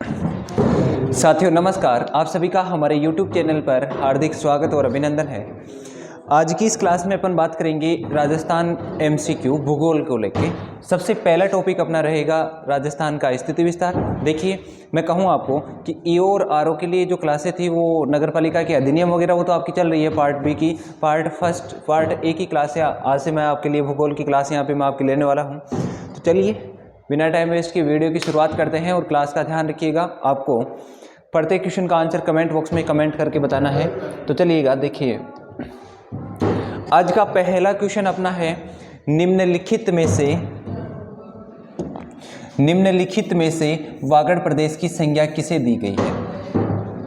साथियों नमस्कार, आप सभी का हमारे YouTube चैनल पर हार्दिक स्वागत और अभिनंदन है। आज की इस क्लास में अपन बात करेंगे राजस्थान MCQ भूगोल को लेके। सबसे पहला टॉपिक अपना रहेगा राजस्थान का स्थिति विस्तार। देखिए, मैं कहूँ आपको कि ईओ और आरओ के लिए जो क्लासें थी वो नगर पालिका के अधिनियम वगैरह वो तो आपकी चल रही है। पार्ट बी की पार्ट ए की क्लास है। आज से मैं आपके लिए भूगोल की क्लास यहाँ पे मैं आपकी लेने वाला हूँ। तो चलिए बिना टाइम वेस्ट की वीडियो की शुरुआत करते हैं और क्लास का ध्यान रखिएगा। आपको प्रत्येक क्वेश्चन का आंसर कमेंट बॉक्स में कमेंट करके बताना है। तो चलिएगा, देखिए आज का पहला क्वेश्चन अपना है निम्नलिखित में से वागड़ प्रदेश की संज्ञा किसे दी गई है।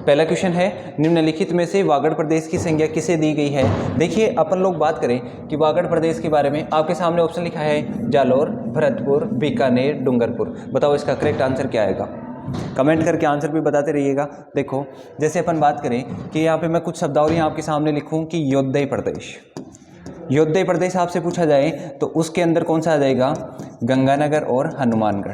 पहला क्वेश्चन है निम्नलिखित में से वागड़ प्रदेश की संज्ञा किसे दी गई है। देखिए, अपन लोग बात करें कि वागड़ प्रदेश के बारे में, आपके सामने ऑप्शन लिखा है जालोर, भरतपुर, बीकानेर, डूंगरपुर। बताओ इसका करेक्ट आंसर क्या आएगा। कमेंट करके आंसर भी बताते रहिएगा। देखो, जैसे अपन बात करें कि यहाँ पे मैं कुछ शब्दावली आपके सामने लिखूं कि योद्दई प्रदेश आपसे पूछा जाए तो उसके अंदर कौन सा आ जाएगा, गंगानगर और हनुमानगढ़।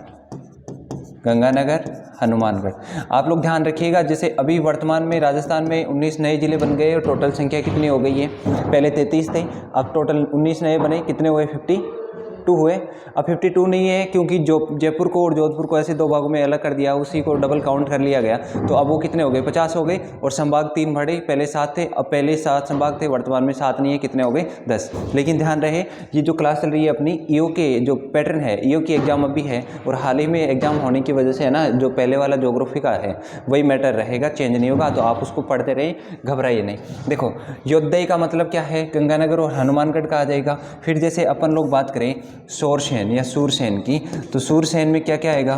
आप लोग ध्यान रखिएगा, जैसे अभी वर्तमान में राजस्थान में 19 नए जिले बन गए और टोटल संख्या कितनी हो गई है। पहले 33 थे, अब टोटल 19 नए बने। कितने हुए, 52 हुए। अब 52 नहीं है क्योंकि जो जयपुर को और जोधपुर को ऐसे दो भागों में अलग कर दिया, उसी को डबल काउंट कर लिया गया। तो अब वो कितने हो गए, 50 हो गए। और संभाग 3 बढ़े, पहले 7 थे, अब पहले 7 संभाग थे, वर्तमान में 7 नहीं है। कितने हो गए, 10। लेकिन ध्यान रहे, ये जो क्लास चल रही है अपनी ईओ के जो पैटर्न है, ईओ की एग्जाम अभी है और हाल ही में एग्जाम होने की वजह से है ना, जो पहले वाला ज्योग्राफी का है वही मैटर रहेगा, चेंज नहीं होगा। तो आप उसको पढ़ते रहे, घबराइए नहीं। देखो, योद्दई का मतलब क्या है, गंगानगर और हनुमानगढ़ का आ जाएगा। फिर जैसे अपन लोग बात करें शोरसेन या सूरसेन की, तो सूरसेन में क्या क्या आएगा,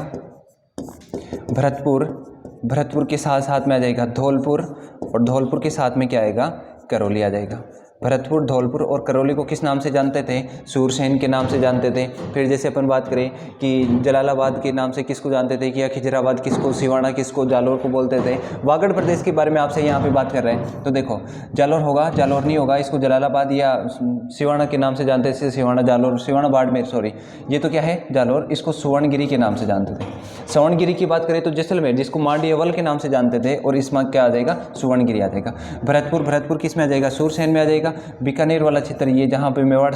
भरतपुर के साथ साथ में आ जाएगा धौलपुर, और धौलपुर के साथ में क्या आएगा, करौली आ जाएगा। भरतपुर, धौलपुर और करौली को किस नाम से जानते थे, सूरसेन के नाम से जानते थे। फिर जैसे अपन बात करें कि जलालाबाद के नाम से किसको जानते थे, या खिजराबाद किसको, सिवाना किसको, जालोर को बोलते थे। वागड़ प्रदेश के बारे में आपसे यहाँ पे बात कर रहे हैं। तो देखो, जालोर होगा, जालोर नहीं होगा, इसको जलालाबाद या सिवाना के नाम से जानते थे। सिवाना, जालोर, सिवाना बाड़मेर, सॉरी, ये तो क्या है जालोर, इसको सुवर्णगिरी के नाम से जानते थे। सुवर्णगिरी की बात करें तो जैसलमेर, जिसको मांडी अवल के नाम से जानते थे, और इसमें क्या आ जाएगा, सुवर्णगिरी आ जाएगा। भरतपुर किस में आ जाएगा, सूरसेन में आ जाएगा। बीकानेर वाला क्षेत्र, ये जहाँ पे मेवाड़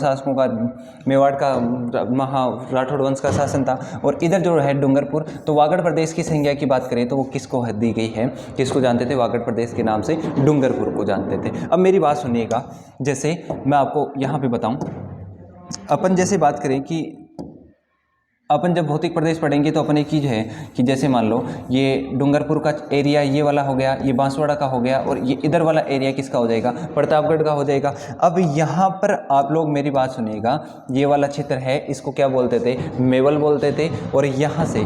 का राठौड़ वंश का शासन था। और इधर जो है डूंगरपुर, तो वागड़ प्रदेश की संज्ञा की बात करें तो वो किसको दी गई है, किसको जानते थे, वागड़ प्रदेश के नाम से डूंगरपुर को जानते थे। अब मेरी बात सुनिएगा, जैसे मैं आपको यहाँ पे बताऊँ, अपन जैसे बात करें कि अपन जब भौतिक प्रदेश पढ़ेंगे तो अपन एक चीज़ है कि जैसे मान लो ये डूंगरपुर का एरिया ये वाला हो गया, ये बांसवाड़ा का हो गया, और ये इधर वाला एरिया किसका हो जाएगा, प्रतापगढ़ का हो जाएगा। अब यहाँ पर आप लोग मेरी बात सुनिएगा, ये वाला क्षेत्र है, इसको क्या बोलते थे, मेवल बोलते थे। और यहाँ से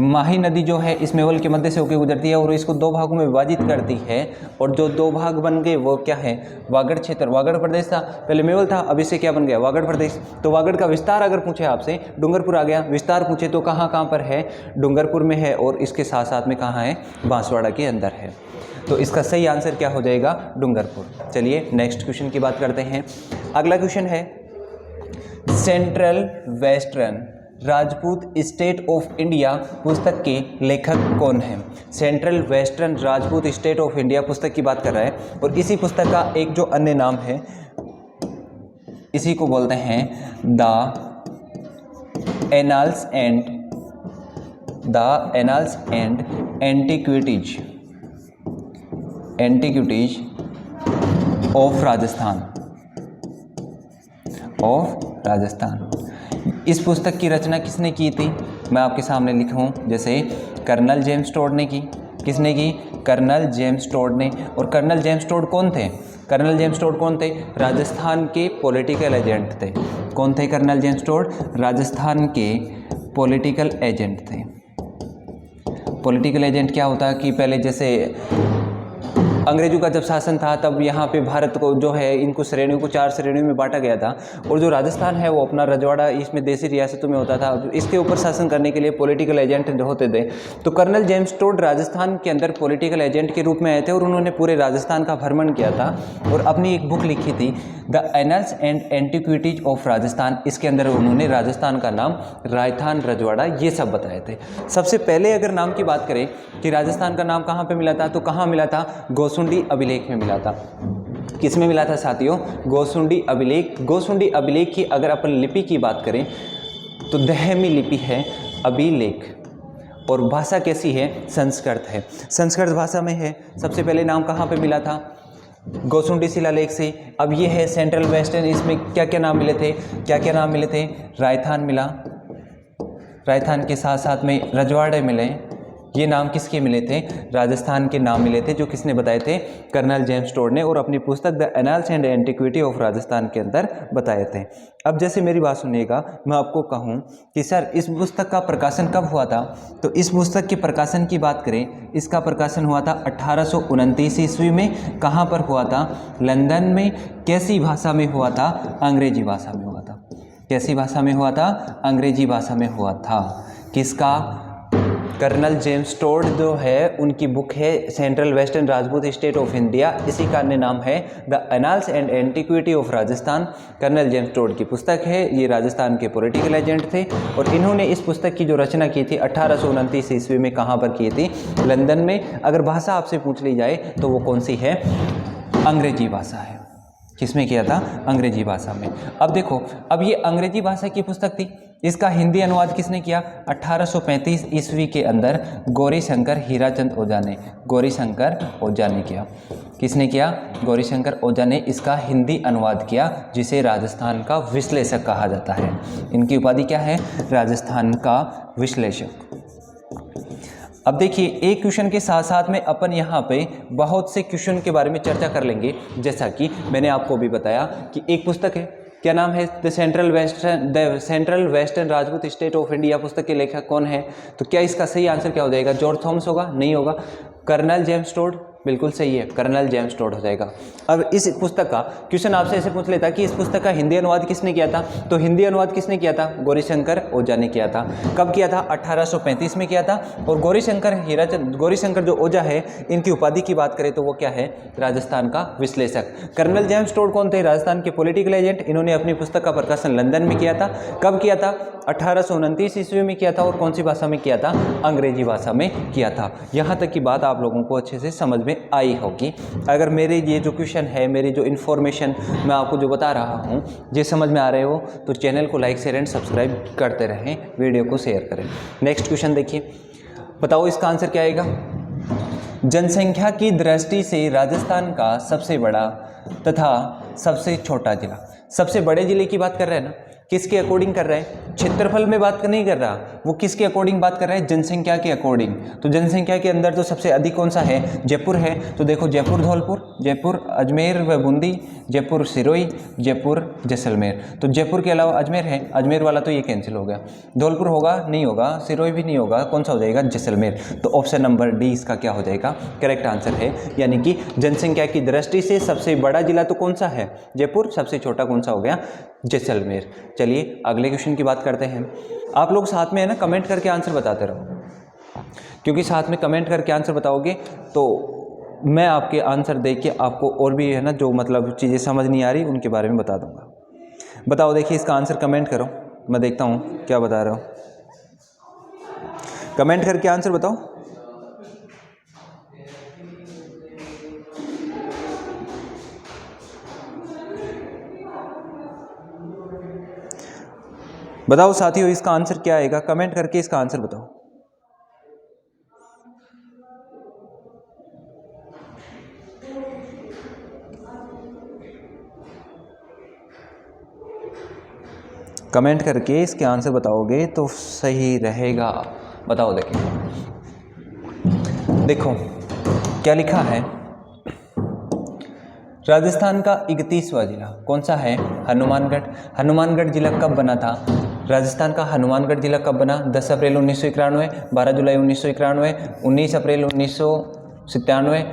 माही नदी जो है इस मेवल के मध्य से होकर गुजरती है और इसको दो भागों में विभाजित करती है, और जो दो भाग बन गए वो क्या है, वागड़ क्षेत्र। वागड़ प्रदेश था, पहले मेवल था, अब इससे क्या बन गया, वागड़ प्रदेश। तो वागड़ का विस्तार अगर पूछे आपसे, डूंगरपुर आ गया। विस्तार पूछे तो कहाँ पर है, डूंगरपुर में है, और इसके साथ साथ में कहाँ है, बांसवाड़ा के अंदर है। तो इसका सही आंसर क्या हो जाएगा, डूंगरपुर। चलिए नेक्स्ट क्वेश्चन की बात करते हैं। अगला क्वेश्चन है central western Rajput state of India पुस्तक के लेखक कौन है। Central western Rajput state of India पुस्तक की बात कर रहा है, और इसी पुस्तक का एक जो अन्य नाम है, इसी को बोलते हैं the annals and antiquities of Rajasthan. इस पुस्तक की रचना किसने की थी, मैं आपके सामने लिखूं, जैसे कर्नल जेम्स टोड ने की। किसने की, कर्नल जेम्स टोड ने। और कर्नल जेम्स टोड कौन थे, कर्नल जेम्स टोड कौन थे, राजस्थान के पॉलिटिकल एजेंट थे। कौन थे कर्नल जेम्स टोड, राजस्थान के पॉलिटिकल एजेंट थे। पॉलिटिकल एजेंट क्या होता है कि पहले जैसे अंग्रेजों का जब शासन था तब यहाँ पे भारत को जो है इनको श्रेणियों को 4 श्रेणियों में बांटा गया था, और जो राजस्थान है वो अपना रजवाड़ा इसमें देसी रियासतों में होता था। इसके ऊपर शासन करने के लिए पॉलिटिकल एजेंट जो होते थे, तो कर्नल जेम्स टोड राजस्थान के अंदर पॉलिटिकल एजेंट के रूप में आए थे और उन्होंने पूरे राजस्थान का भ्रमण किया था और अपनी एक बुक लिखी थी the annals and antiquities of Rajasthan. इसके अंदर उन्होंने राजस्थान का नाम, राजस्थान, रजवाड़ा, ये सब बताए थे। सबसे पहले अगर नाम की बात करें कि राजस्थान का नाम कहाँ पे मिला था, तो कहाँ मिला था, गोसुंडी अभिलेख में मिला था। किस में मिला था साथियों, गोसुंडी अभिलेख। गोसुंडी अभिलेख की अगर अपन लिपि की बात करें तो दहमी लिपि है अभिलेख, और भाषा कैसी है, संस्कृत है, संस्कृत भाषा में है। सबसे पहले नाम कहाँ पे मिला था, गोसुंडी शिलालेख से। अब ये है सेंट्रल वेस्टर्न, इसमें क्या क्या नाम मिले थे, क्या क्या नाम मिले थे, राजस्थान मिला, राजस्थान के साथ साथ में रजवाड़े मिले। ये नाम किसके मिले थे, राजस्थान के नाम मिले थे, जो किसने बताए थे, कर्नल जेम्स टोड ने, और अपनी पुस्तक the annals and antiquity of Rajasthan के अंदर बताए थे। अब जैसे मेरी बात सुनिएगा, मैं आपको कहूँ कि सर इस पुस्तक का प्रकाशन कब हुआ था, तो इस पुस्तक के प्रकाशन की बात करें, इसका प्रकाशन हुआ था 1829 ईस्वी में। कहाँ पर हुआ था, लंदन में। कैसी भाषा में हुआ था, अंग्रेजी भाषा में हुआ था। कैसी भाषा में हुआ था, अंग्रेजी भाषा में हुआ था। किसका, कर्नल जेम्स टोड जो है उनकी बुक है central western Rajput state of India, इसी का अन्य नाम है the annals and antiquity of Rajasthan. Colonel James Tod की पुस्तक है, ये राजस्थान के पॉलिटिकल एजेंट थे और इन्होंने इस पुस्तक की जो रचना की थी 1829 ईस्वी में। कहाँ पर की थी, लंदन में। अगर भाषा आपसे पूछ ली जाए तो वो कौन सी है, अंग्रेजी भाषा है। किसमें किया था, अंग्रेजी भाषा में। अब देखो, अब ये अंग्रेजी भाषा की पुस्तक थी, इसका हिंदी अनुवाद किसने किया, 1835 ईस्वी के अंदर गौरीशंकर हीराचंद ओझा ने, गौरीशंकर ओझा ने किया। किसने किया, गौरीशंकर ओझा ने इसका हिंदी अनुवाद किया, जिसे राजस्थान का विश्लेषक कहा जाता है। इनकी उपाधि क्या है, राजस्थान का विश्लेषक। अब देखिए, एक क्वेश्चन के साथ साथ में अपन यहाँ पे बहुत से क्वेश्चन के बारे में चर्चा कर लेंगे। जैसा कि मैंने आपको भी बताया कि एक पुस्तक है, क्या नाम है, the central western Rajput state of India. पुस्तक के लेखक कौन है, तो क्या इसका सही आंसर क्या हो जाएगा, जॉर्ज थॉमस होगा, नहीं होगा। कर्नल जेम्स टोड, बिल्कुल सही है, कर्नल जेम्स टोड हो जाएगा। अब इस पुस्तक का क्वेश्चन आपसे ऐसे पूछ लेता कि इस पुस्तक का हिंदी अनुवाद किसने किया था, तो हिंदी अनुवाद किसने किया था, गौरीशंकर ओझा ने किया था। कब किया था, 1835 में किया था। और गौरीशंकर जो ओझा है, इनकी उपाधि की बात करें तो वो क्या है, राजस्थान का विश्लेषक। कर्नल जेम्स टोड कौन थे, राजस्थान के पॉलिटिकल एजेंट। इन्होंने अपनी पुस्तक का प्रकाशन लंदन में किया था। कब किया था, 1829 ईस्वी में किया था। और कौन सी भाषा में किया था, अंग्रेजी भाषा में किया था। यहाँ तक की बात आप लोगों को अच्छे से समझ में आई होगी। अगर मेरे ये जो क्वेश्चन है, मेरी जो इन्फॉर्मेशन मैं आपको जो बता रहा हूँ, ये समझ में आ रहे हो तो चैनल को लाइक शेयर एंड सब्सक्राइब करते रहें, वीडियो को शेयर करें। नेक्स्ट क्वेश्चन देखिए, बताओ इसका आंसर क्या आएगा। जनसंख्या की दृष्टि से राजस्थान का सबसे बड़ा तथा सबसे छोटा जिला। सबसे बड़े जिले की बात कर रहे हैं ना, किसके अकॉर्डिंग कर रहा है, क्षेत्रफल में बात नहीं कर रहा, वो किसके अकॉर्डिंग बात कर रहा है, जनसंख्या के अकॉर्डिंग। तो जनसंख्या के अंदर तो सबसे अधिक कौन सा है, जयपुर है। तो देखो, जयपुर धौलपुर, जयपुर अजमेर व बूंदी, जयपुर सिरोही, जयपुर जैसलमेर। तो जयपुर के अलावा अजमेर है, अजमेर वाला तो ये कैंसिल हो गया। धौलपुर होगा, नहीं होगा, सिरोही भी नहीं होगा, कौन सा हो जाएगा, जैसलमेर। तो ऑप्शन नंबर डी इसका क्या हो जाएगा, करेक्ट आंसर है। यानी कि जनसंख्या की दृष्टि से सबसे बड़ा जिला तो कौन सा है, जयपुर। सबसे छोटा कौन सा हो गया, जैसलमेर। चलिए अगले क्वेश्चन की बात करते हैं। आप लोग साथ में है ना कमेंट करके आंसर बताते रहो, क्योंकि साथ में कमेंट करके आंसर बताओगे तो मैं आपके आंसर देख के आपको और भी है ना जो मतलब चीज़ें समझ नहीं आ रही उनके बारे में बता दूंगा। बताओ, देखिए इसका आंसर कमेंट करो, मैं देखता हूँ क्या बता रहे हो। कमेंट करके आंसर बताओ। बताओ साथियों, इसका आंसर क्या आएगा, कमेंट करके इसका आंसर बताओ। कमेंट करके इसके आंसर बताओगे तो सही रहेगा। बताओ, देखो क्या लिखा है, राजस्थान का 31वां जिला कौन सा है, हनुमानगढ़। हनुमानगढ़ जिला कब बना था, राजस्थान का हनुमानगढ़ जिला कब बना, 10 अप्रैल 1991, 12 जुलाई 1991, 19 अप्रैल 1997,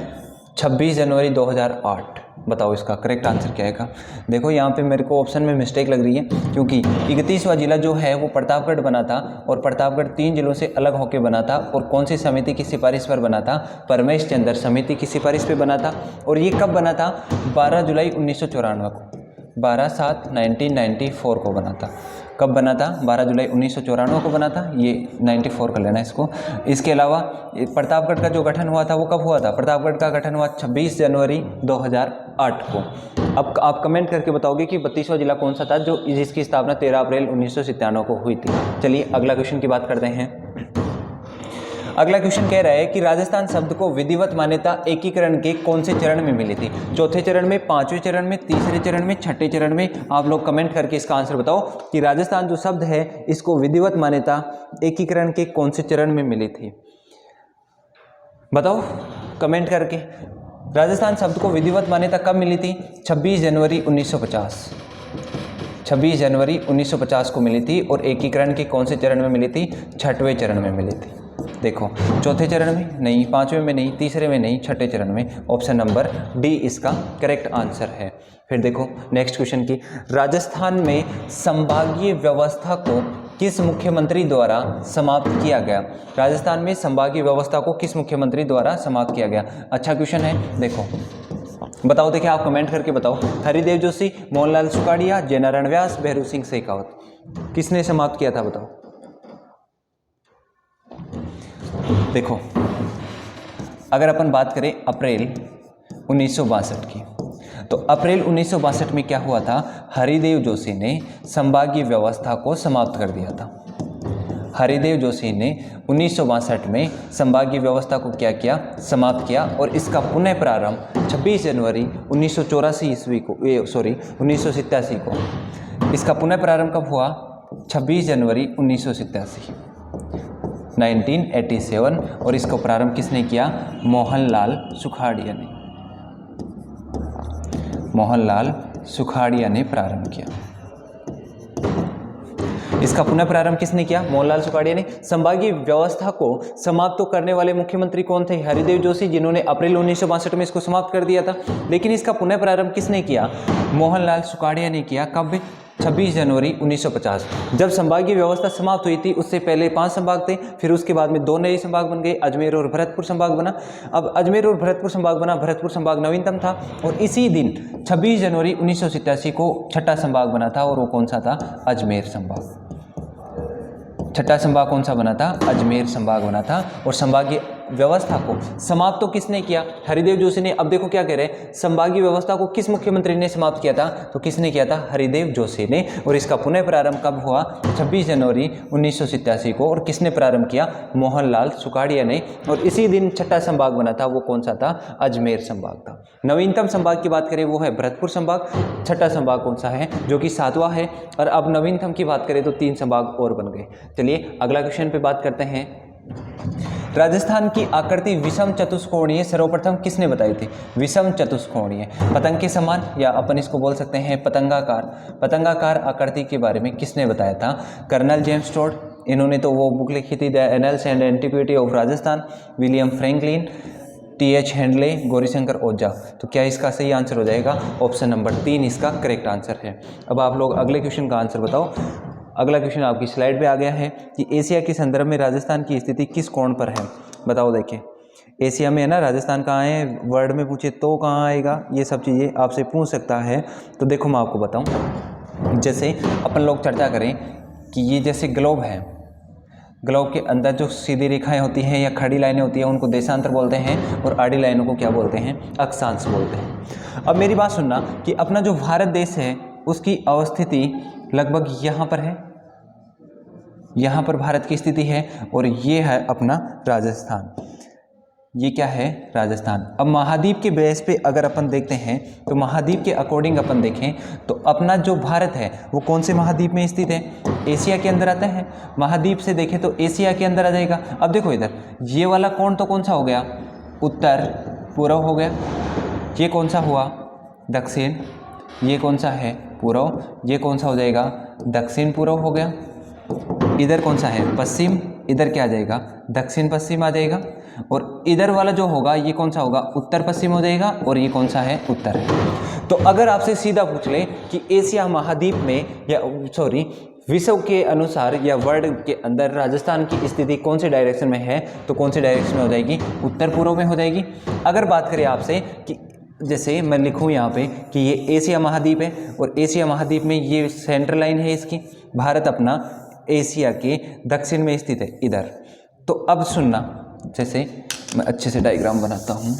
26 जनवरी 2008। बताओ इसका करेक्ट आंसर क्या आएगा। देखो यहाँ पे मेरे को ऑप्शन में मिस्टेक लग रही है, क्योंकि 31वां जिला जो है वो प्रतापगढ़ बना था, और प्रतापगढ़ 3 जिलों से अलग होकर बना था। और कौन सी समिति की सिफारिश पर बना था? परमेश चंद्र समिति की सिफारिश पे बना था। और ये कब बना था? 12 जुलाई 1994 को, 12/7/1994 को बना था। कब बना था? 12 जुलाई 1994 को बना था। ये 94 कर लेना इसको। इसके अलावा प्रतापगढ़ का जो गठन हुआ था वो कब हुआ था? प्रतापगढ़ का गठन हुआ 26 जनवरी 2008 को। अब आप कमेंट करके बताओगे कि 32वां जिला कौन सा था जो जिसकी स्थापना 13 अप्रैल 1997 को हुई थी। चलिए अगला क्वेश्चन की बात करते हैं। अगला क्वेश्चन कह रहा है कि राजस्थान शब्द को विधिवत मान्यता एकीकरण के कौन से चरण में मिली थी? चौथे चरण में, पांचवें चरण में, तीसरे चरण में, छठे चरण में? आप लोग कमेंट करके इसका आंसर बताओ कि राजस्थान जो शब्द है इसको विधिवत मान्यता एकीकरण के कौन से चरण में मिली थी? बताओ कमेंट करके। राजस्थान शब्द को विधिवत मान्यता कब मिली थी? 26 जनवरी 1950। 26 जनवरी 1950 को मिली थी। और एकीकरण के कौन से चरण में मिली थी? छठवें चरण में मिली थी। देखो चौथे चरण में नहीं, पांचवें में नहीं, तीसरे में नहीं, छठे चरण में। ऑप्शन नंबर डी इसका करेक्ट आंसर है। फिर देखो नेक्स्ट क्वेश्चन की, राजस्थान में संभागीय व्यवस्था को किस मुख्यमंत्री द्वारा समाप्त किया गया? राजस्थान में संभागीय व्यवस्था को किस मुख्यमंत्री द्वारा समाप्त किया गया? अच्छा क्वेश्चन है, देखो बताओ। देखिए आप कमेंट करके बताओ। हरिदेव जोशी, मोहनलाल सुखाड़िया, जयनारायण व्यास, भैरू सिंह शेखावत। किसने समाप्त किया था बताओ। देखो अगर अपन बात करें अप्रैल 1962 की, तो अप्रैल 1962 में क्या हुआ था? हरिदेव जोशी ने संभागीय व्यवस्था को समाप्त कर दिया था। हरिदेव जोशी ने 1962 में संभागीय व्यवस्था को क्या किया? समाप्त किया। और इसका पुनः प्रारंभ 26 जनवरी 1987 को। इसका पुनः प्रारंभ कब हुआ? 26 जनवरी 1987। और इसका प्रारंभ किसने किया? मोहनलाल सुखाड़िया ने। मोहनलाल सुखाड़िया ने प्रारंभ किया। इसका पुनः प्रारंभ किसने किया? मोहनलाल सुखाड़िया ने। संभागीय व्यवस्था को समाप्त तो करने वाले मुख्यमंत्री कौन थे? हरिदेव जोशी, जिन्होंने अप्रैल 1962 में इसको समाप्त कर दिया था। लेकिन इसका पुनः प्रारंभ किसने किया? मोहनलाल सुखाड़िया ने किया। कब? 26 जनवरी 1950। जब संभागीय व्यवस्था समाप्त हुई थी उससे पहले 5 संभाग थे, फिर उसके बाद में 2 नए संभाग बन गए, अजमेर और भरतपुर संभाग बना। अब अजमेर और भरतपुर संभाग बना, भरतपुर संभाग नवीनतम था। और इसी दिन 26 जनवरी 1987 को छठा संभाग बना था, और वो कौन सा था? अजमेर संभाग। छठा संभाग कौन सा बना था? अजमेर संभाग बना था। और संभागीय व्यवस्था को समाप्त तो किसने किया? हरिदेव जोशी ने। अब देखो क्या कह रहे हैं, संभागीय व्यवस्था को किस मुख्यमंत्री ने समाप्त किया था? तो किसने किया था? हरिदेव जोशी ने। और इसका पुनः प्रारंभ कब हुआ? 26 जनवरी 1987 को। और किसने प्रारंभ किया? मोहनलाल सुखाड़िया ने। और इसी दिन छठा संभाग बना था, वो कौन सा था? अजमेर संभाग था। नवीनतम संभाग की बात करें वो है भरतपुर संभाग। छठा संभाग कौन सा है? जो कि 7वां है। और अब नवीनतम की बात करें तो 3 संभाग और बन गए। चलिए अगला क्वेश्चन पे बात करते हैं। राजस्थान की आकृति विषम चतुष्कोणीय सर्वप्रथम किसने बताई थी? विषम चतुष्कोणीय, पतंग के समान, या अपन इसको बोल सकते हैं पतंगाकार। पतंगाकार आकृति के बारे में किसने बताया था? Colonel James Tod. इन्होंने तो वो बुक लिखी थी the annals and antiquity of Rajasthan. William Franklin, T H. Hendley, Gaurishankar Ojha. तो क्या इसका सही आंसर हो जाएगा? ऑप्शन नंबर 3 इसका करेक्ट आंसर है। अब आप लोग अगले क्वेश्चन का आंसर बताओ। अगला क्वेश्चन आपकी स्लाइड पे आ गया है कि एशिया के संदर्भ में राजस्थान की स्थिति किस कोण पर है? बताओ। देखिए एशिया में है ना, राजस्थान कहाँ है? वर्ड में पूछे तो कहाँ आएगा? ये सब चीज़ें आपसे पूछ सकता है। तो देखो मैं आपको बताऊं, जैसे अपन लोग चर्चा करें कि ये जैसे ग्लोब है, ग्लोब के अंदर जो सीधी रेखाएं होती हैं या खड़ी लाइनें होती हैं उनको देशांतर बोलते हैं, और आड़ी लाइनों को क्या बोलते हैं? अक्षांश बोलते हैं। अब मेरी बात सुनना कि अपना जो भारत देश है उसकी अवस्थिति लगभग यहाँ पर है, यहाँ पर भारत की स्थिति है, और ये है अपना राजस्थान। ये क्या है? राजस्थान। अब महाद्वीप के बेस पे अगर अपन देखते हैं तो महाद्वीप के अकॉर्डिंग अपन देखें तो अपना जो भारत है वो कौन से महाद्वीप में स्थित है? एशिया के अंदर आता है। महाद्वीप से देखें तो एशिया के अंदर आ जाएगा। अब देखो इधर ये वाला कोण तो कौन सा हो गया? उत्तर पूर्व हो गया। ये कौन सा हुआ? दक्षिण। ये कौन सा है? पूर्व। ये कौन सा हो जाएगा? दक्षिण पूर्व हो गया। इधर कौन सा है? पश्चिम। इधर क्या आ जाएगा, दक्षिण पश्चिम आ जाएगा, और इधर वाला जो होगा ये कौन सा होगा, उत्तर पश्चिम हो जाएगा, और ये कौन सा है, उत्तर है। तो अगर आपसे सीधा पूछ ले कि एशिया महाद्वीप में या विश्व के अनुसार या वर्ल्ड के अंदर राजस्थान की स्थिति कौन से डायरेक्शन में है, तो कौन से डायरेक्शन में हो जाएगी, उत्तर पूर्व में हो जाएगी। अगर बात करें आपसे कि जैसे मैं लिखूं यहाँ पे कि ये एशिया महाद्वीप है, और एशिया महाद्वीप में ये सेंट्रल लाइन है इसकी, भारत अपना एशिया के दक्षिण में स्थित है इधर। तो अब सुनना, जैसे मैं अच्छे से डायग्राम बनाता हूँ।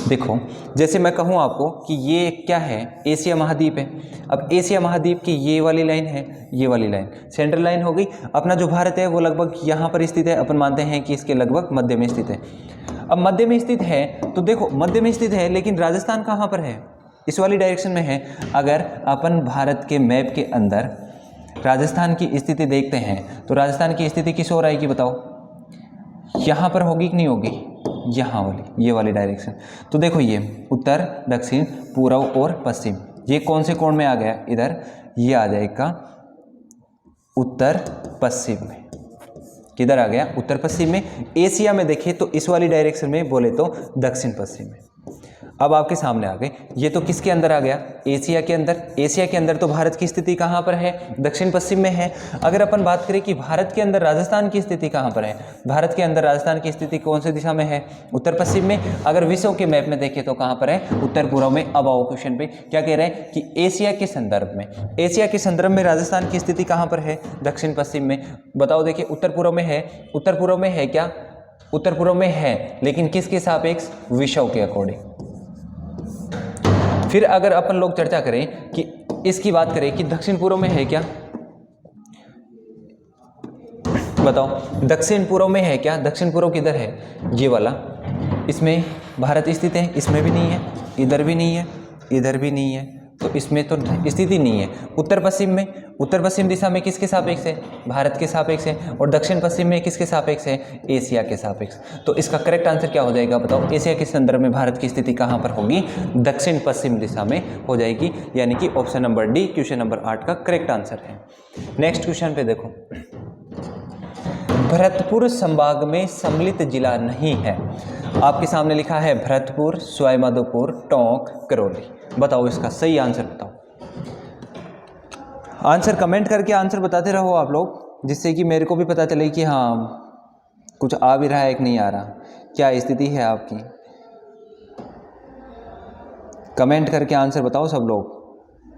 देखो, जैसे मैं कहूँ आपको कि ये क्या है, एशिया महाद्वीप है। अब एशिया महाद्वीप की ये वाली लाइन है, ये वाली लाइन सेंट्रल लाइन हो गई। अपना जो भारत है वो लगभग यहाँ पर स्थित है, अपन मानते हैं कि इसके लगभग मध्य में स्थित है। अब मध्य में स्थित है तो देखो मध्य में स्थित है, लेकिन राजस्थान कहाँ पर है, इस वाली डायरेक्शन में है। अगर अपन भारत के मैप के अंदर राजस्थान की स्थिति देखते हैं तो राजस्थान की स्थिति किस ओर आएगी बताओ, यहाँ पर होगी कि नहीं होगी, यहाँ वाली, ये वाली डायरेक्शन। तो देखो ये उत्तर, दक्षिण, पूर्व और पश्चिम, ये कौन से कोण में आ गया, इधर ये आ जाएगा उत्तर पश्चिम में। किधर आ गया, उत्तर पश्चिम में। एशिया में देखें तो इस वाली डायरेक्शन में बोले तो दक्षिण पश्चिम में। अब आपके सामने आ गए, ये तो किसके अंदर आ गया, एशिया के अंदर। एशिया के अंदर तो भारत की स्थिति कहाँ पर है, दक्षिण पश्चिम में है। अगर अपन बात करें कि भारत के अंदर राजस्थान की स्थिति कहाँ पर है, भारत के अंदर राजस्थान की स्थिति कौन सी दिशा में है, उत्तर पश्चिम में। अगर विश्व के मैप में देखें तो कहाँ पर है, उत्तर पूर्व में। अब आओ क्वेश्चन पे, क्या कह रहे हैं कि एशिया के संदर्भ में, एशिया के संदर्भ में राजस्थान की स्थिति कहाँ पर है, दक्षिण पश्चिम में। बताओ, देखिए उत्तर पूर्व में है, उत्तर पूर्व में है क्या, उत्तर पूर्व में है, लेकिन किसके सापेक्ष, विश्व के अकॉर्डिंग। फिर अगर अपन लोग चर्चा करें कि इसकी बात करें कि दक्षिण पूर्व में है क्या, बताओ दक्षिण पूर्व में है क्या, दक्षिण पूर्व किधर है, ये वाला, इसमें भारत स्थित है, इसमें भी नहीं है, इधर भी नहीं है, इधर भी नहीं है, तो इसमें तो स्थिति नहीं है। उत्तर पश्चिम में, उत्तर पश्चिम दिशा में किसके सापेक्ष है, भारत के सापेक्ष है, और दक्षिण पश्चिम में किसके सापेक्ष है, एशिया के सापेक्ष। तो इसका करेक्ट आंसर क्या हो जाएगा बताओ, एशिया के संदर्भ में भारत की स्थिति कहाँ पर होगी, दक्षिण पश्चिम दिशा में हो जाएगी, यानी कि option number D question number 8 का करेक्ट आंसर है। नेक्स्ट क्वेश्चन पे देखो, भरतपुर संभाग में सम्मिलित जिला नहीं है। आपके सामने लिखा है भरतपुर, सवाईमाधोपुर, टोंक, करौली। बताओ इसका सही आंसर बताओ। आंसर कमेंट करके आंसर बताते रहो आप लोग, जिससे कि मेरे को भी पता चले कि हाँ कुछ आ भी रहा है कि नहीं आ रहा, क्या स्थिति है आपकी। कमेंट करके आंसर बताओ सब लोग।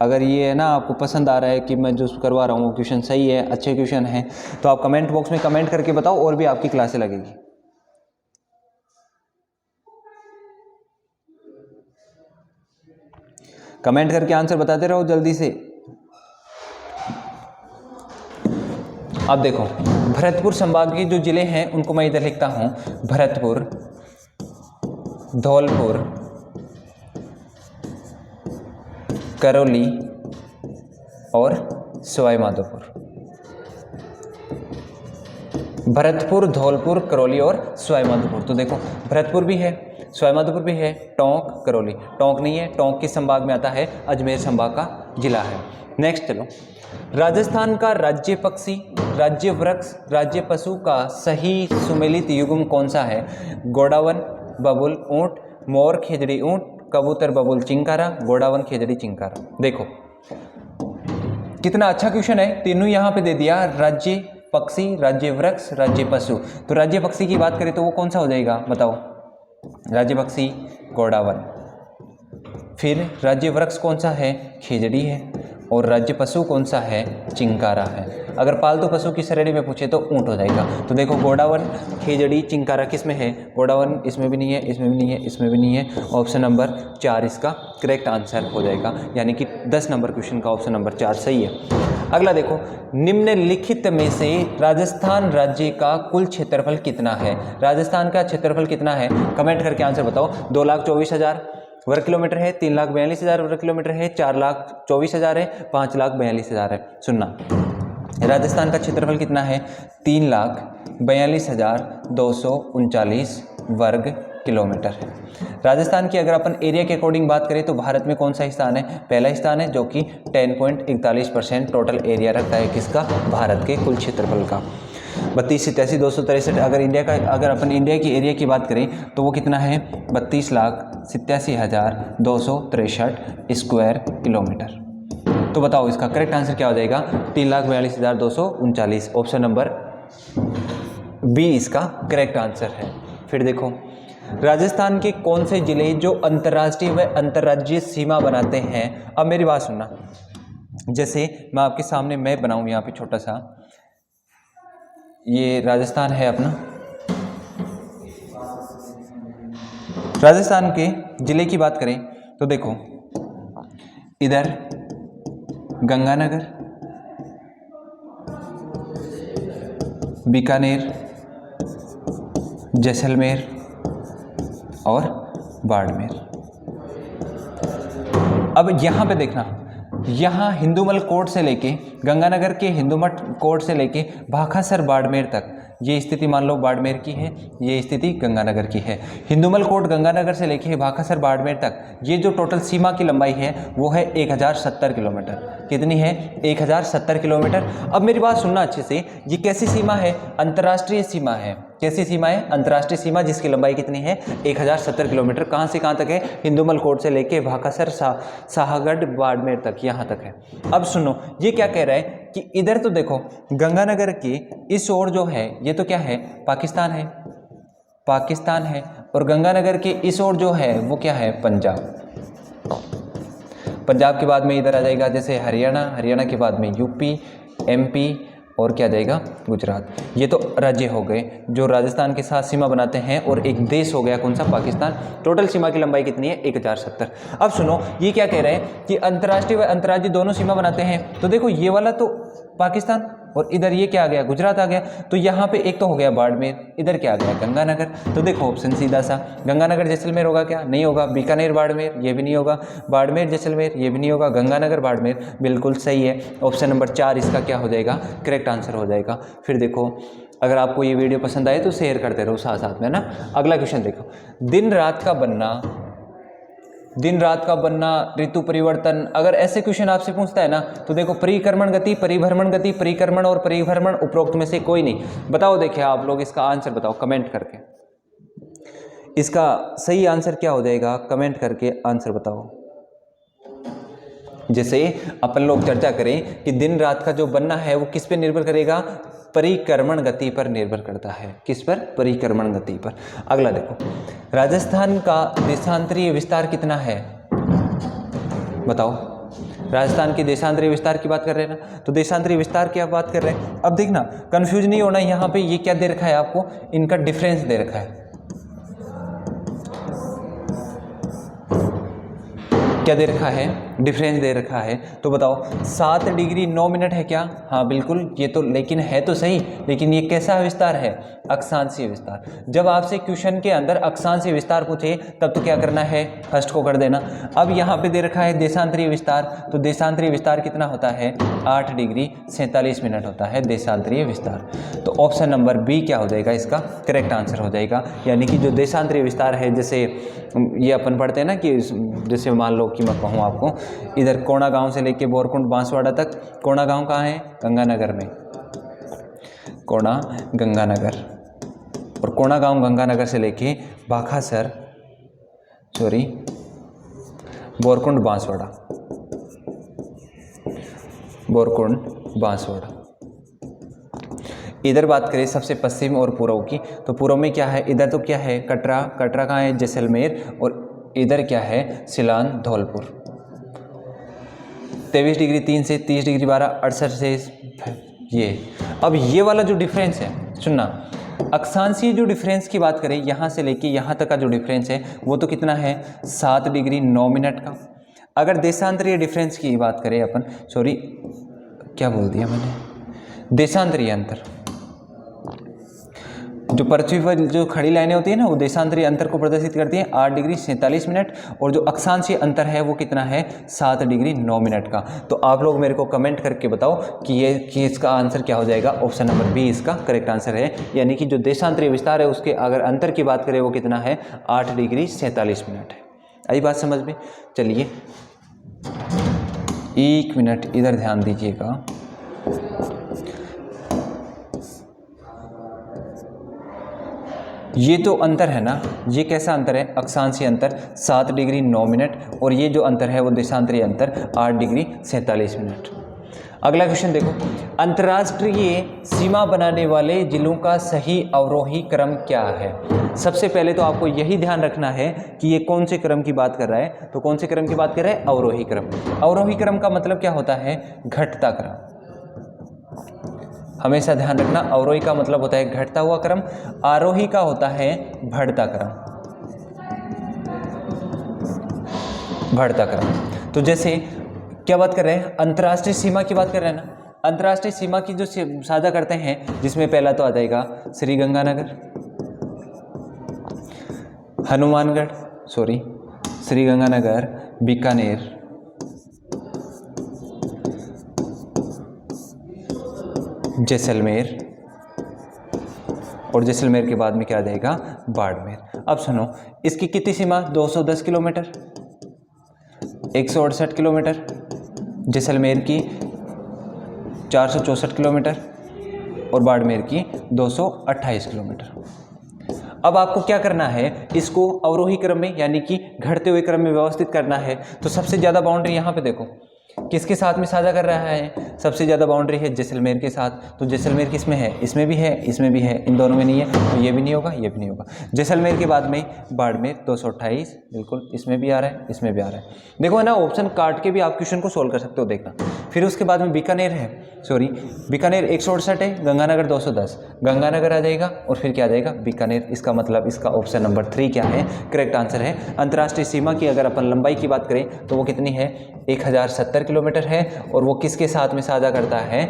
अगर ये है ना आपको पसंद आ रहा है कि मैं जो करवा रहा हूँ वो क्वेश्चन सही है, अच्छे क्वेश्चन हैं, तो आप कमेंट बॉक्स में कमेंट करके बताओ, और भी आपकी क्लासें लगेगी। कमेंट करके आंसर बताते रहो जल्दी से। अब देखो, भरतपुर संभाग के जो जिले हैं उनको मैं इधर लिखता हूं, भरतपुर, धौलपुर, करौली और सवाईमाधोपुर। भरतपुर, धौलपुर, करौली और सवाईमाधोपुर। तो देखो भरतपुर भी है, सवाईमाधोपुर भी है, टोंक, करौली। टोंक नहीं है, टोंक किस संभाग में आता है, अजमेर संभाग का जिला है। नेक्स्ट चलो, राजस्थान का राज्य पक्षी, राज्य वृक्ष, राज्य पशु का सही सुमेलित युग्म कौन सा है, गोडावन, बबुल, ऊंट, मोर, खेजड़ी, ऊंट, कबूतर, बबुल, चिंकारा, गोडावन, खेजड़ी, चिंकारा। देखो कितना अच्छा क्वेश्चन है, तीनों यहाँ पे दे दिया, राज्य पक्षी, राज्य वृक्ष, राज्य पशु। तो राज्य पक्षी की बात करें तो वो कौन सा हो जाएगा बताओ, राज्य पक्षी गोडावन। फिर राज्य वृक्ष कौन सा है, खेजड़ी है, और राज्य पशु कौन सा है, चिंकारा है। अगर पालतू पशु की श्रेणी में पूछे तो ऊंट हो जाएगा। तो देखो गोडावन, खेजड़ी, चिंकारा किस में है, गोडावन इसमें भी नहीं है, इसमें भी नहीं है, इसमें भी नहीं है। ऑप्शन नंबर 4 इसका करेक्ट आंसर हो जाएगा, यानी कि 10 नंबर क्वेश्चन का ऑप्शन नंबर 4 सही है। अगला देखो, निम्नलिखित में से राजस्थान राज्य का कुल क्षेत्रफल कितना है, राजस्थान का क्षेत्रफल कितना है, कमेंट करके आंसर बताओ। 2,24,000 वर्ग किलोमीटर है, 3,42,000 वर्ग किलोमीटर है, 4,24,000 है, 5,42,000 है। सुनना, राजस्थान का क्षेत्रफल कितना है, 3,42,239 वर्ग किलोमीटर है। राजस्थान की अगर अपन एरिया के अकॉर्डिंग बात करें तो भारत में कौन सा स्थान है, पहला स्थान है, जो कि 10.41% टोटल एरिया रखता है किसका, भारत के कुल क्षेत्रफल का। 32, 87, 263। अगर अपन इंडिया की एरिया की बात करें तो वो कितना है 32,87,263 स्क्वायर किलोमीटर। तो बताओ इसका करेक्ट आंसर क्या हो जाएगा 3,42,239। ऑप्शन नंबर बी इसका करेक्ट आंसर है। फिर देखो राजस्थान के कौन से जिले जो अंतर्राष्ट्रीय व अंतर्राज्यीय सीमा बनाते हैं। अब मेरी बात सुनना, जैसे मैं आपके सामने मैप बनाऊं यहाँ पे छोटा सा, ये राजस्थान है अपना। राजस्थान के जिले की बात करें तो देखो इधर गंगानगर, बीकानेर, जैसलमेर और बाड़मेर। अब यहाँ पे देखना, यहाँ हिंदूमल कोट से लेके गंगानगर के हिंदूमठ कोट से लेके भाखासर बाड़मेर तक ये स्थिति मान लो बाड़मेर की है, ये स्थिति गंगानगर की है। हिंदूमल कोट गंगानगर से लेके भाखासर बाड़मेर तक ये जो टोटल सीमा की लंबाई है वो है 1070 किलोमीटर। कितनी है 1070 किलोमीटर। अब मेरी बात सुनना अच्छे से, ये कैसी सीमा है अंतर्राष्ट्रीय सीमा है। कैसी सीमा है अंतर्राष्ट्रीय सीमा जिसकी लंबाई कितनी है 1070 किलोमीटर। कहाँ से कहाँ तक है हिंदूमल कोट से लेके भाखासर शाहगढ़ बाड़मेर तक, यहाँ तक है। अब सुनो ये क्या कह रहा है कि इधर तो देखो गंगानगर की इस ओर जो है ये तो क्या है पाकिस्तान है, पाकिस्तान है, और गंगानगर के इस ओर जो है वो क्या है पंजाब। पंजाब के बाद में इधर आ जाएगा जैसे हरियाणा, हरियाणा के बाद में यूपी, एमपी और क्या जाएगा गुजरात। ये तो राज्य हो गए जो राजस्थान के साथ सीमा बनाते हैं, और एक देश हो गया कौन सा पाकिस्तान। टोटल सीमा की लंबाई कितनी है 1070। अब सुनो ये क्या कह रहे हैं कि अंतर्राष्ट्रीय व अंतर्राज्यीय दोनों सीमा बनाते हैं। तो देखो ये वाला तो पाकिस्तान और इधर ये क्या आ गया गुजरात आ गया। तो यहाँ पे एक तो हो गया बाड़मेर, इधर क्या आ गया गंगानगर। तो देखो ऑप्शन सीधा सा, गंगानगर जैसलमेर होगा क्या, नहीं होगा। बीकानेर बाड़मेर ये भी नहीं होगा, बाड़मेर जैसलमेर ये भी नहीं होगा, गंगानगर बाड़मेर बिल्कुल सही है। ऑप्शन नंबर 4 इसका क्या हो जाएगा करेक्ट आंसर हो जाएगा। फिर देखो अगर आपको ये वीडियो पसंद आए तो शेयर करते रहो साथ साथ में ना। अगला क्वेश्चन देखो, दिन रात का बनना, ऋतु परिवर्तन। अगर ऐसे क्वेश्चन आपसे पूछता है ना तो देखो परिक्रमण गति, परिभ्रमण गति, परिक्रमण और परिभ्रमण उपरोक्त में से कोई नहीं। बताओ देखिए आप लोग इसका आंसर बताओ कमेंट करके, इसका सही आंसर क्या हो जाएगा कमेंट करके आंसर बताओ। जैसे अपन लोग चर्चा करें कि दिन रात का जो बनना है वो किस पे निर्भर करेगा, परिक्रमण गति पर निर्भर करता है। किस पर, परिक्रमण गति पर। अगला देखो राजस्थान का देशांतरीय विस्तार कितना है बताओ। राजस्थान के देशांतरीय विस्तार की बात कर रहे हैं ना, तो देशांतरीय विस्तार की आप बात कर रहे हैं। अब देखना कंफ्यूज नहीं होना, यहाँ पे ये क्या दे रखा है आपको, इनका डिफरेंस दे रखा है। क्या दे रखा है, डिफरेंस दे रखा है। तो बताओ 7 डिग्री 9 मिनट है क्या, हाँ बिल्कुल ये तो, लेकिन है तो सही, लेकिन ये कैसा विस्तार है, अक्षांशीय विस्तार। जब आपसे क्वेश्चन के अंदर अक्षांशीय विस्तार पूछे तब तो क्या करना है, फर्स्ट को कर देना। अब यहाँ पे दे रखा है देशांतरीय विस्तार, तो देशांतरीय विस्तार कितना होता है 8 डिग्री 47 मिनट होता है देशांतरीय विस्तार। तो ऑप्शन नंबर बी क्या हो जाएगा इसका करेक्ट आंसर हो जाएगा। यानी कि जो देशांतरीय विस्तार है, जैसे ये अपन पढ़ते हैं ना कि जैसे मान लो कि मैं कहूँ आपको, इधर कोणा गांव से लेके बोरकुंड बांसवाड़ा तक, कोणा गांव कहाँ है, गंगानगर में, कोणा गंगानगर, और कोणा गांव गंगानगर से लेके भाखासर बोरकुंड बांसवाड़ा, बोरकुंड बांसवाड़ा। इधर बात करें सबसे पश्चिम और पूर्व की, तो पूर्व में क्या है, इधर तो क्या है कटरा, कटरा कहाँ है जैसलमेर, और इधर क्या है सिलान धौलपुर। 23 डिग्री 3 से 30 डिग्री 12 68 से ये। अब ये वाला जो डिफरेंस है सुनना, अक्षांशीय जो डिफरेंस की बात करें यहाँ से लेके यहाँ तक का जो डिफरेंस है वो तो कितना है 7 डिग्री 9 मिनट का। अगर देशांतरीय डिफरेंस की बात करें अपन, क्या बोल दिया मैंने, देशांतरीय अंतर, जो पृथ्वी पर जो खड़ी लाइनें होती है ना वो देशांतरीय अंतर को प्रदर्शित करती हैं 8 डिग्री 47 मिनट, और जो अक्षांशीय अंतर है वो कितना है 7 डिग्री 9 मिनट का। तो आप लोग मेरे को कमेंट करके बताओ कि इसका आंसर क्या हो जाएगा। ऑप्शन नंबर बी इसका करेक्ट आंसर है। यानी कि जो देशांतरीय विस्तार है उसके अगर अंतर की बात करें वो कितना है 8 डिग्री 47 मिनट है। आई बात समझ में। चलिए 1 मिनट इधर ध्यान दीजिएगा। ये तो अंतर है ना, ये कैसा अंतर है, अक्षांशीय अंतर 7 डिग्री 9 मिनट, और ये जो अंतर है वो देशांतरीय अंतर 8 डिग्री 47 मिनट। अगला क्वेश्चन देखो, अंतर्राष्ट्रीय सीमा बनाने वाले जिलों का सही अवरोही क्रम क्या है। सबसे पहले तो आपको यही ध्यान रखना है कि ये कौन से क्रम की बात कर रहा है, तो कौन से क्रम की बात कर रहा है, अवरोही क्रम। अवरोही क्रम का मतलब क्या होता है, घटता क्रम। हमेशा ध्यान रखना, अवरोही का मतलब होता है घटता हुआ क्रम, आरोही का होता है बढ़ता क्रम, बढ़ता क्रम। तो जैसे क्या बात कर रहे हैं, अंतर्राष्ट्रीय सीमा की बात कर रहे हैं ना, अंतर्राष्ट्रीय सीमा की जो साझा करते हैं, जिसमें पहला तो आ जाएगा श्रीगंगानगर, हनुमानगढ़, श्रीगंगानगर, बीकानेर, जैसलमेर, और जैसलमेर के बाद में क्या आ जाएगा, बाड़मेर। अब सुनो, इसकी कितनी सीमा, 210 किलोमीटर, 168 किलोमीटर, जैसलमेर की 464 किलोमीटर, और बाड़मेर की 228 किलोमीटर। अब आपको क्या करना है, इसको अवरोही क्रम में यानी कि घटते हुए क्रम में व्यवस्थित करना है। तो सबसे ज़्यादा बाउंड्री यहाँ पे देखो किसके साथ में साझा कर रहा है, सबसे ज़्यादा बाउंड्री है जैसलमेर के साथ। तो जैसलमेर किसमें है, इसमें भी है, इसमें भी है, इन दोनों में नहीं है, तो ये भी नहीं होगा, ये भी नहीं होगा। जैसलमेर के बाद में बाड़मेर 228, बिल्कुल इसमें भी आ रहा है, इसमें भी आ रहा है। देखो है ना, ऑप्शन काट के भी आप क्वेश्चन को सोल्व कर सकते हो, देखना। फिर उसके बाद में बीकानेर है, बीकानेर 168 है, गंगानगर 210, गंगानगर आ जाएगा, और फिर क्या आ जाएगा, बीकानेर। इसका मतलब इसका ऑप्शन नंबर 3 क्या है, करेक्ट आंसर है। अंतर्राष्ट्रीय सीमा की अगर अपन लंबाई की बात करें तो वो कितनी है, 1070 किलोमीटर है, और वो किसके साथ में साझा करता है,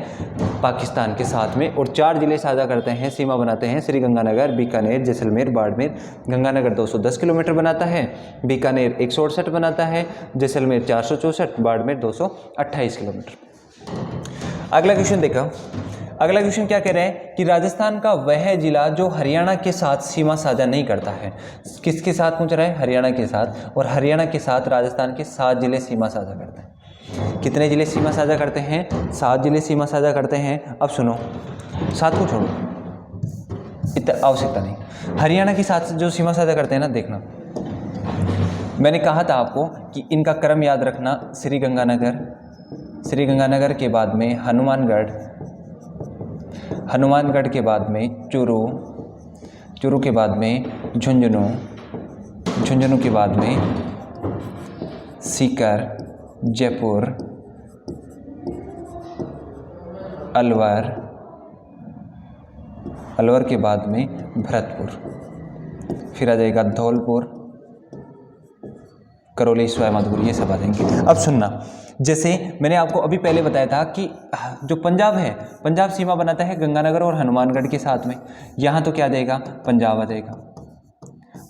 पाकिस्तान के साथ में। और 4 जिले साझा करते हैं, सीमा बनाते हैं, श्रीगंगानगर, बीकानेर, जैसलमेर, बाड़मेर। गंगानगर 210 किलोमीटर बनाता है, बीकानेर 168 बनाता है, जैसलमेर 464, बाड़मेर 228 किलोमीटर। अगला क्वेश्चन देखो, अगला क्वेश्चन क्या कह रहे हैं कि राजस्थान का वह जिला जो हरियाणा के साथ सीमा साझा नहीं करता है, किसके साथ पूछ रहा है, हरियाणा के साथ। और हरियाणा के साथ राजस्थान के 7 जिले सीमा साझा करते हैं। कितने जिले सीमा साझा करते हैं, 7 जिले सीमा साझा करते हैं। अब सुनो, 7 को छोड़ो, इतना आवश्यकता नहीं। हरियाणा के साथ जो सीमा साझा करते हैं ना, देखना मैंने कहा था आपको कि इनका क्रम याद रखना, श्रीगंगानगर, श्रीगंगानगर के बाद में हनुमानगढ़, हनुमानगढ़ के बाद में चूरू, चूरू के बाद में झुंझुनू, झुंझुनू के बाद में सीकर, जयपुर, अलवर, अलवर के बाद में भरतपुर, फिर आ जाएगा धौलपुर, करौली, सवाईमाधोपुर, ये सब आ जाएंगे। अब सुनना, जैसे मैंने आपको अभी पहले बताया था कि जो पंजाब है, पंजाब सीमा बनाता है गंगानगर और हनुमानगढ़ के साथ में। यहाँ तो क्या आ जाएगा, पंजाब आ जाएगा।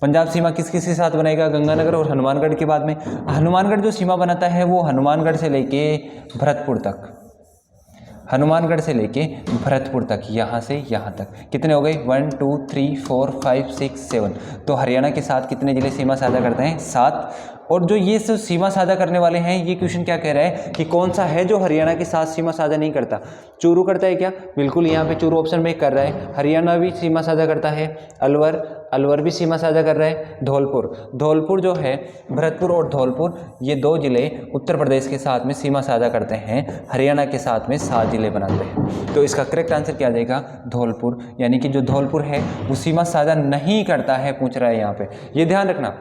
पंजाब सीमा किस किस के साथ बनाएगा, गंगानगर और हनुमानगढ़ के बाद में। हनुमानगढ़ जो सीमा बनाता है वो हनुमानगढ़ से लेके भरतपुर तक, हनुमानगढ़ से लेके भरतपुर तक, यहाँ से यहाँ तक। कितने हो गए, 1 2 3 4 5 6 7। तो हरियाणा के साथ कितने जिले सीमा साझा करते हैं, 7। और जो ये सब सीमा साझा करने वाले हैं, ये क्वेश्चन क्या कह रहा है कि कौन सा है जो हरियाणा के साथ सीमा साझा नहीं करता। चूरू करता है क्या, बिल्कुल यहाँ पे चूरू ऑप्शन में कर रहा है। हरियाणा भी सीमा साझा करता है, अलवर, अलवर भी सीमा साझा कर रहा है। धौलपुर, धौलपुर जो है, भरतपुर और धौलपुर, ये 2 जिले उत्तर प्रदेश के साथ में सीमा साझा करते हैं, हरियाणा के साथ में 7 जिले बनाते हैं। तो इसका करेक्ट आंसर क्या आ जाएगा, धौलपुर। यानी कि जो धौलपुर है वो सीमा साझा नहीं करता है, पूछ रहा है यहाँ पे, ये ध्यान रखना।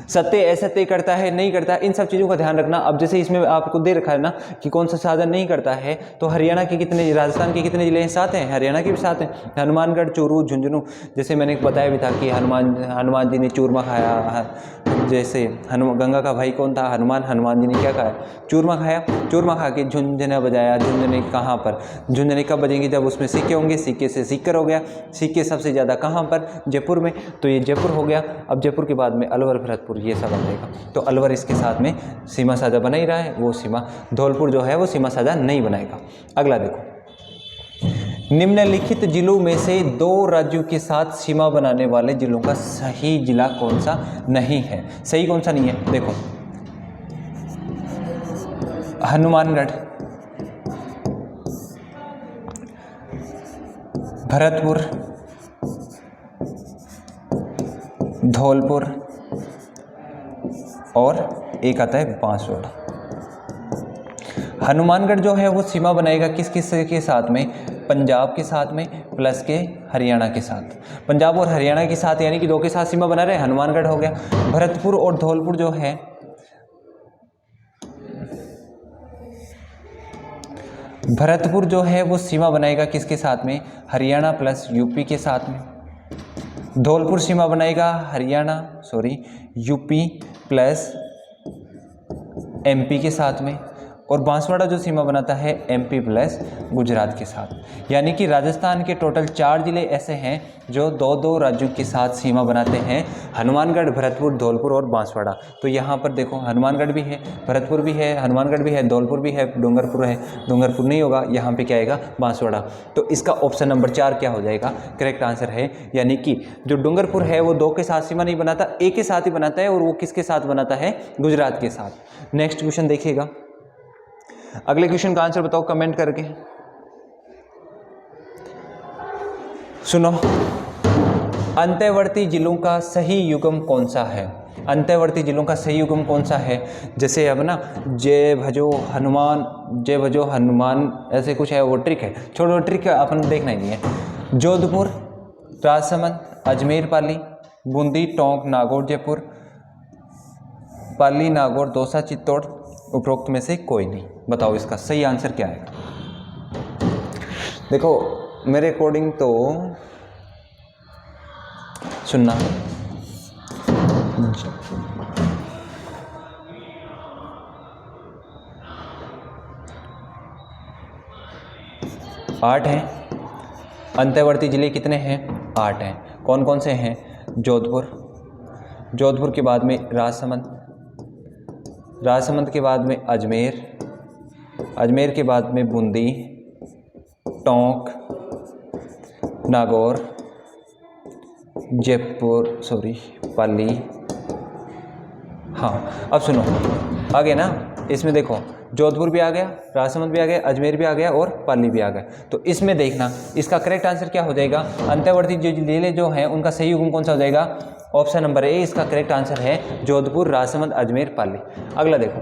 सत्य असत्य करता है, नहीं करता, इन सब चीज़ों का ध्यान रखना। अब जैसे इसमें आपको दे रखा है ना कि कौन सा साधन नहीं करता है, तो हरियाणा के कितने, राजस्थान के कितने जिले हैं, 7 हैं, हरियाणा के भी 7 हैं, हनुमानगढ़, चूरू, झुंझुनू। जैसे मैंने बताया भी था कि हनुमान जी ने चूरमा खाया, जैसे गंगा का भाई कौन था, हनुमान जी ने क्या खाया, चूरमा खाया। चूरमा खा के झुंझुना बजाया। झुंझुने कहाँ पर, झुंझुने कब बजेंगे, जब उसमें सिक्के होंगे, सिक्के से सीकर हो गया। सिक्के सबसे ज़्यादा कहाँ पर, जयपुर में, तो ये जयपुर हो गया। अब जयपुर के बाद में अलवर, भरतपुर, ये सब आ जाएगा। तो अलवर इसके साथ में सीमा साझा बना ही रहा है, वो सीमा। धौलपुर जो है वो सीमा साझा नहीं बनाएगा। अगला देखो, निम्नलिखित जिलों में से 2 राज्यों के साथ सीमा बनाने वाले जिलों का सही जिला कौन सा नहीं है, सही कौन सा नहीं है। देखो, हनुमानगढ़, भरतपुर, धौलपुर और एक आता है बांसवाड़ा। हनुमानगढ़ जो है वो सीमा बनाएगा किस किस के साथ में, पंजाब के साथ में प्लस के हरियाणा के साथ। पंजाब और हरियाणा के साथ यानी कि दो के साथ सीमा बना रहे, हनुमानगढ़ हो गया। भरतपुर और धौलपुर जो है, भरतपुर जो है वो सीमा बनाएगा किसके साथ में, हरियाणा प्लस यूपी के साथ में। धौलपुर सीमा बनाएगा यूपी प्लस एमपी के साथ में। और बांसवाड़ा जो सीमा बनाता है एमपी प्लस गुजरात के साथ। यानी कि राजस्थान के टोटल 4 जिले ऐसे हैं जो 2-2 राज्यों के साथ सीमा बनाते हैं, हनुमानगढ़, भरतपुर, धौलपुर और बांसवाड़ा। तो यहाँ पर देखो हनुमानगढ़ भी है, भरतपुर भी है, हनुमानगढ़ भी है, धौलपुर भी है, डूंगरपुर है, डूंगरपुर नहीं होगा, यहाँ पे क्या आएगा, बांसवाड़ा। तो इसका ऑप्शन नंबर 4 क्या हो जाएगा, करेक्ट आंसर है। यानी कि जो डूंगरपुर है वो 2 के साथ सीमा नहीं बनाता, एक के साथ ही बनाता है, और वो किसके साथ बनाता है, गुजरात के साथ। नेक्स्ट क्वेश्चन देखिएगा, अगले क्वेश्चन का आंसर बताओ कमेंट करके। सुनो, अंतर्वर्ती जिलों का सही युग्म कौन सा है। अंतर्वर्ती जिलों का सही युग्म कौन सा है, जैसे अब ना जय भजो हनुमान ऐसे कुछ है, वो ट्रिक है, छोड़ो ट्रिक अपन देखना ही नहीं है। जोधपुर, राजसमंद, अजमेर, पाली, बूंदी, टोंक, नागौर, जयपुर, पाली, नागौर, दौसा, चित्तौड़, उपरोक्त में से कोई नहीं। बताओ इसका सही आंसर क्या है। देखो मेरे अकॉर्डिंग तो सुनना, आठ हैं अंतर्वर्ती जिले, कितने हैं, 8 हैं। कौन कौन से हैं, जोधपुर के बाद में राजसमंद के बाद में अजमेर के बाद में बूंदी, टोंक, नागौर, पाली। हाँ अब सुनो, आ गया ना, इसमें देखो जोधपुर भी आ गया, राजसमंद भी आ गया, अजमेर भी आ गया और पाली भी आ गया। तो इसमें देखना इसका करेक्ट आंसर क्या हो जाएगा, अंतर्वर्ती जिले जो हैं उनका सही युग्म कौन सा हो जाएगा, ऑप्शन नंबर ए इसका करेक्ट आंसर है, जोधपुर, राजसमंद, अजमेर, पाली। अगला देखो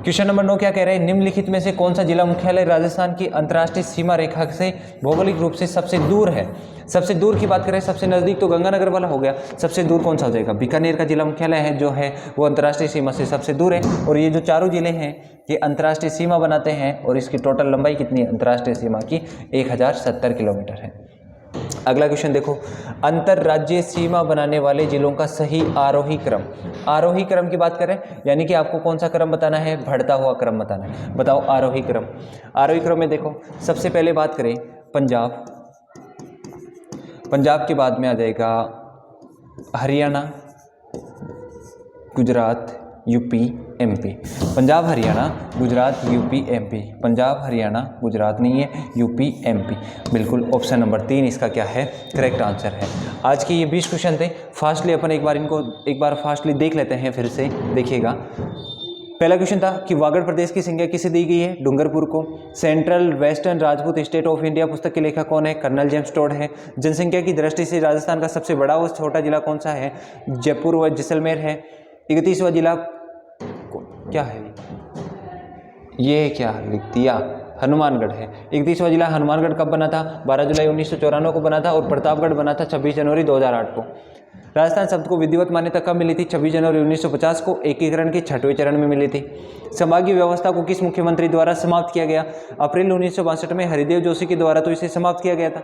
क्वेश्चन नंबर 9 क्या कह रहे हैं, निम्नलिखित में से कौन सा जिला मुख्यालय राजस्थान की अंतर्राष्ट्रीय सीमा रेखा से भौगोलिक रूप से सबसे दूर है। सबसे दूर की बात करें, सबसे नजदीक तो गंगानगर वाला हो गया, सबसे दूर कौन सा हो जाएगा, बीकानेर का जिला मुख्यालय है जो है वो अंतर्राष्ट्रीय सीमा से सबसे दूर है। और ये जो चारों जिले हैं ये अंतर्राष्ट्रीय सीमा बनाते हैं, और इसकी टोटल लंबाई कितनी है अंतर्राष्ट्रीय सीमा की, 1070 किलोमीटर है। अगला क्वेश्चन देखो, अंतरराज्यीय सीमा बनाने वाले जिलों का सही आरोही क्रम की बात करें, यानी कि आपको कौन सा क्रम बताना है, बढ़ता हुआ क्रम बताना है। बताओ आरोही क्रम में देखो, सबसे पहले बात करें पंजाब के बाद में आ जाएगा Haryana, Gujarat, UP, MP. Punjab, Haryana, Gujarat, UP, MP. Punjab, Haryana, Gujarat नहीं है, यूपी, एमपी। बिल्कुल ऑप्शन नंबर 3 इसका क्या है, करेक्ट आंसर है। आज के ये 20 क्वेश्चन थे, फास्टली अपन एक बार फास्टली देख लेते हैं, फिर से देखिएगा। पहला क्वेश्चन था कि वागड़ प्रदेश की संज्ञा किसे दी गई है, डूंगरपुर को। Central western Rajput state of India पुस्तक के लेखक कौन है, कर्नल जेम्स टोड है। जनसंख्या की दृष्टि से राजस्थान का सबसे बड़ा व छोटा जिला कौन सा है, जयपुर व जैसलमेर है। 31वां जिला क्या है, ये क्या लिख दिया, हनुमानगढ़ है। 31वां जिला हनुमानगढ़ कब बना था, 12 जुलाई 1994 को बना था, और प्रतापगढ़ बना था 26 जनवरी 2008 को। राजस्थान शब्द को विधिवत मान्यता कब मिली थी, 26 जनवरी 1950 को एकीकरण के 6वें चरण में मिली थी। संभागीय व्यवस्था को किस मुख्यमंत्री द्वारा समाप्त किया गया, अप्रैल 1962 में हरिदेव जोशी के द्वारा तो इसे समाप्त किया गया था।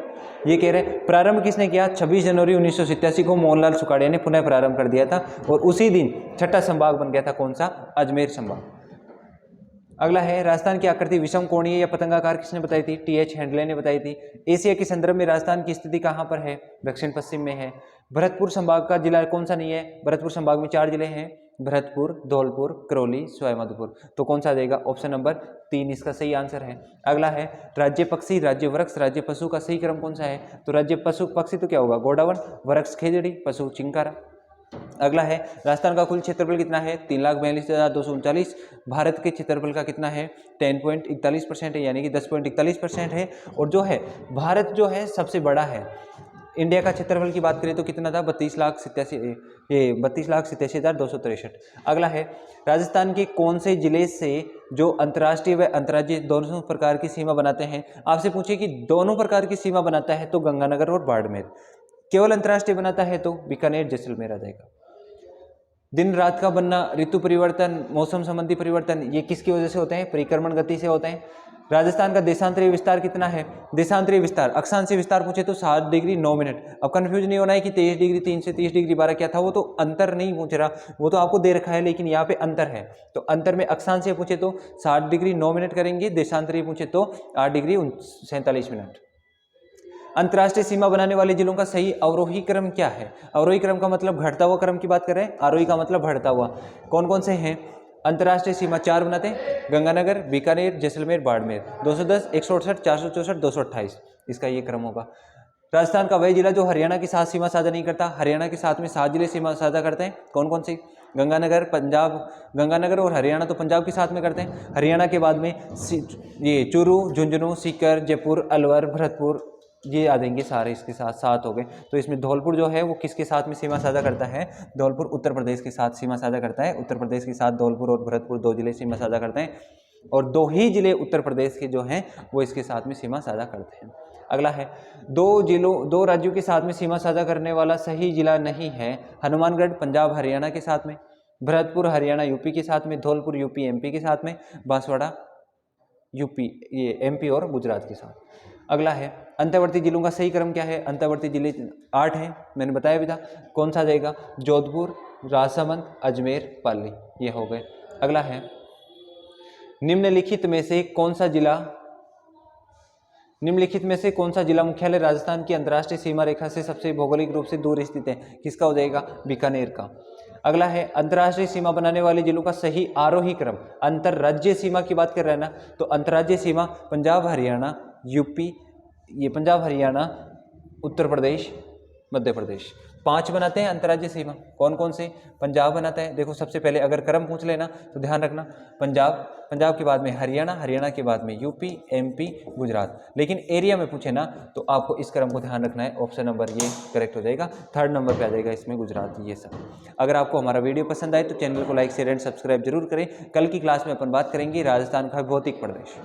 ये कह रहे प्रारंभ किसने किया, 26 जनवरी 1987 को मोहनलाल सुखाड़िया ने पुनः प्रारंभ कर दिया था, और उसी दिन 6ठा संभाग बन गया था, कौन सा, अजमेर संभाग। अगला है, राजस्थान की आकृति विषम कोणीय या पतंगाकार किसने बताई थी, टी.एच. हेंडले ने बताई थी। एशिया के संदर्भ में राजस्थान की स्थिति कहाँ पर है, दक्षिण पश्चिम में है। भरतपुर संभाग का जिला कौन सा नहीं है, भरतपुर संभाग में 4 जिले हैं, भरतपुर, धौलपुर, करौली, सवाईमाधोपुर। तो कौन सा आ जाएगा, ऑप्शन नंबर 3 इसका सही आंसर है। अगला है, राज्य पक्षी, राज्य वृक्ष, राज्य पशु का सही क्रम कौन सा है, तो राज्य पक्षी तो क्या होगा, गोडावन, वृक्ष खेजड़ी, पशु चिंकारा। अगला है, राजस्थान का कुल क्षेत्रफल कितना है, 3,42,239। भारत के क्षेत्रफल का कितना है, 10.41% है, यानी कि 10.41% है। और जो है भारत जो है सबसे बड़ा है, इंडिया का क्षेत्रफल की बात करें तो कितना था, 32,87,263। अगला है, राजस्थान के कौन से जिले से जो अंतर्राष्ट्रीय व अंतर्राज्यीय दोनों प्रकार की सीमा बनाते हैं। आपसे पूछे कि दोनों प्रकार की सीमा बनाता है तो गंगानगर और बाड़मेर। केवल अंतर्राष्ट्रीय बनाता है तो बीकानेर जैसलमेर आ जाएगा। दिन रात का बनना, ऋतु परिवर्तन, मौसम संबंधी परिवर्तन, ये किसकी वजह से होते हैं, परिक्रमण गति से होते हैं। राजस्थान का देशांतरीय विस्तार कितना है, देशांतरीय विस्तार, अक्षांशीय विस्तार पूछे तो 7 डिग्री 9 मिनट। अब कंफ्यूज नहीं होना है कि 23 डिग्री 3 से 30 डिग्री 12 क्या था, वो तो अंतर नहीं पूछ रहा, वो तो आपको दे रखा है, लेकिन यहाँ पे अंतर है। तो अंतर में अक्षांशीय पूछे तो 7 डिग्री 9 मिनट करेंगे, देशांतरीय पूछे तो 8 डिग्री 47 मिनट। अंतर्राष्ट्रीय सीमा बनाने वाले जिलों का सही अवरोही क्रम क्या है। अवरोही क्रम का मतलब घटता हुआ क्रम की बात कर रहे हैं, आरोही का मतलब बढ़ता हुआ। कौन कौन से हैं अंतर्राष्ट्रीय सीमा, 4 बनाते हैं, गंगानगर, बीकानेर, जैसलमेर, बाड़मेर। 210, 168, 464, 228, इसका ये क्रम होगा। राजस्थान का वह जिला जो हरियाणा के साथ सीमा साझा नहीं करता। हरियाणा के साथ में 7 जिले सीमा साझा करते हैं, कौन कौन से, गंगानगर, पंजाब, गंगानगर और हरियाणा तो पंजाब के साथ में करते हैं। हरियाणा के बाद में ये चूरू, झुंझुनू, सीकर, जयपुर, अलवर, भरतपुर, ये आ जाएंगे सारे, इसके साथ 7 हो गए। तो इसमें धौलपुर जो है वो किसके साथ में सीमा साझा करता है, धौलपुर उत्तर प्रदेश के साथ सीमा साझा करता है। उत्तर प्रदेश के साथ धौलपुर और भरतपुर 2 जिले सीमा साझा करते हैं, और 2 ही जिले उत्तर प्रदेश के जो हैं वो इसके साथ में सीमा साझा करते हैं। अगला है, 2 राज्यों के साथ में सीमा साझा करने वाला सही जिला नहीं है। हनुमानगढ़ पंजाब हरियाणा के साथ में, भरतपुर हरियाणा यूपी के साथ में, धौलपुर यूपी एमपी के साथ में, बांसवाड़ा यूपी ये एमपी और गुजरात के साथ। अगला है, अंतर्वर्ती जिलों का सही क्रम क्या है। अंतर्वर्ती जिले 8 हैं, मैंने बताया भी था, कौन सा जाएगा, जोधपुर, राजसमंद, अजमेर, पाली, ये हो गए। अगला है, निम्नलिखित में से कौन सा जिला मुख्यालय राजस्थान की अंतर्राष्ट्रीय सीमा रेखा से सबसे भौगोलिक रूप से दूर स्थित है, किसका हो जाएगा, बीकानेर का। अगला है, अंतर्राष्ट्रीय सीमा बनाने वाले जिलों का सही आरोही क्रम। अंतर्राज्यीय सीमा की बात कर रहे हैं ना, तो अंतर्राज्यीय सीमा पंजाब हरियाणा यूपी, ये पंजाब हरियाणा उत्तर प्रदेश मध्य प्रदेश, 5 बनाते हैं अंतर्राज्यीय सीमा। कौन कौन से, पंजाब बनाता है, देखो सबसे पहले अगर क्रम पूछ लेना तो ध्यान रखना, पंजाब के बाद में हरियाणा, हरियाणा के बाद में यूपी, एमपी, गुजरात। लेकिन एरिया में पूछे ना तो आपको इस क्रम को ध्यान रखना है, ऑप्शन नंबर ये करेक्ट हो जाएगा, 3rd नंबर पे आ जाएगा इसमें गुजरात, ये सब। अगर आपको हमारा वीडियो पसंद आए तो चैनल को लाइक शेयर एंड सब्सक्राइब जरूर करें। कल की क्लास में अपन बात करेंगे राजस्थान का भौतिक प्रदेश।